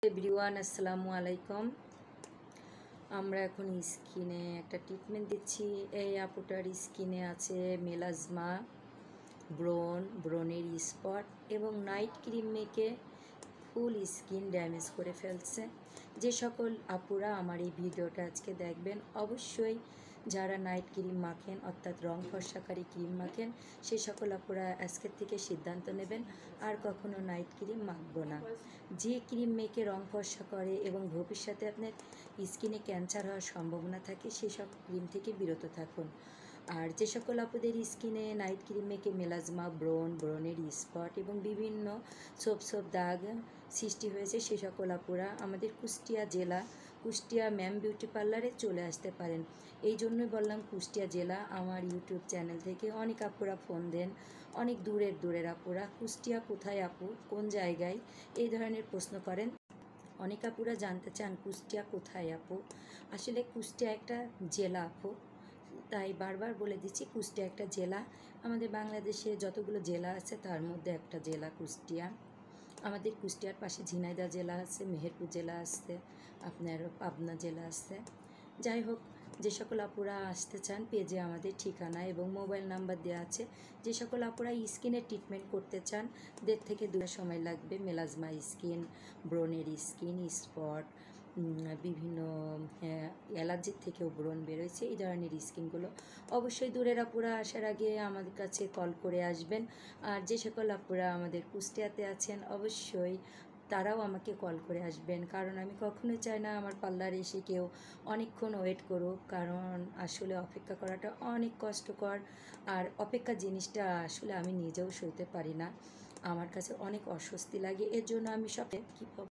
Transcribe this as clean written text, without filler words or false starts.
Everyone আসসালামু আলাইকুম। আমরা এখন স্কিনে একটা ট্রিটমেন্ট দিচ্ছি। এই আপুটার স্কিনে আছে মেলাজমা, ব্রণের স্পট এবং নাইট ক্রিম মেখে ফুল স্কিন ড্যামেজ করে ফেলছে। যে সকল আপুরা আমার এই ভিডিওটা আজকে দেখবেন, অবশ্যই যারা নাইট ক্রিম মাখেন অর্থাৎ রং ফর্সাকারী ক্রিম মাখেন, সেই সকল আপুরা আজকের থেকে সিদ্ধান্ত নেবেন আর কখনো নাইট ক্রিম মাখবো না। যে ক্রিম মেখে রং ফর্সা করে এবং ভবিষ্যতে আপনার স্কিনে ক্যান্সার হওয়ার সম্ভাবনা থাকে, সেই সব ক্রিম থেকে বিরত থাকুন। আর যে সকল আপুদের স্কিনে নাইট ক্রিম মেখে মেলাজমা, ব্রণের স্পট এবং বিভিন্ন ছোপ দাগ সৃষ্টি হয়েছে, সে সকল আপুরা আমাদের কুষ্টিয়া ম্যাম বিউটি পার্লারে চলে আসতে পারেন। এই জন্যই বললাম কুষ্টিয়া জেলা। আমার ইউটিউব চ্যানেল থেকে অনেক আপুরা ফোন দেন, অনেক দূরের আপুরা, কুষ্টিয়া কোথায় আপু, কোন জায়গায়, এই ধরনের প্রশ্ন করেন। অনেক আপুরা জানতে চান কুষ্টিয়া কোথায় আপু। আসলে কুষ্টিয়া একটা জেলা আপু, তাই বারবার বলে দিচ্ছি কুষ্টিয়া একটা জেলা। আমাদের বাংলাদেশে যতগুলো জেলা আছে তার মধ্যে একটা জেলা কুষ্টিয়া। আমাদের কুষ্টিয়ার পাশে ঝিনাইদহ জেলা আছে, মেহেরপুর জেলা আছে, আপনার পাবনা জেলা আছে। যাই হোক, যে সকল আপুরা আসতে চান পেজে আমাদের ঠিকানা এবং মোবাইল নাম্বার দেওয়া আছে। যে সকল আপুরা স্কিনের ট্রিটমেন্ট করতে চান, 1.5 থেকে 2 সময় লাগবে। মেলাজমা স্কিন, ব্রণের স্কিন স্পট, বিভিন্ন অ্যালার্জির থেকেও ব্রণ বেরোয়েছে, এই ধরনের স্কিনগুলো অবশ্যই দূরের আপুরা আসার আগে আমাদের কাছে কল করে আসবেন। আর যে সকল আপুরা আমাদের কুষ্টিয়াতে আছেন, অবশ্যই তারাও আমাকে কল করে আসবেন, কারণ আমি কখনোই চাই না আমার পার্লারে এসে কেউ অনেকক্ষণ ওয়েট করুক, কারণ আসলে অপেক্ষা করাটা অনেক কষ্টকর। আর অপেক্ষা জিনিসটা আসলে আমি নিজেও সইতে পারি না, আমার কাছে অনেক অস্বস্তি লাগে। এর জন্য আমি সব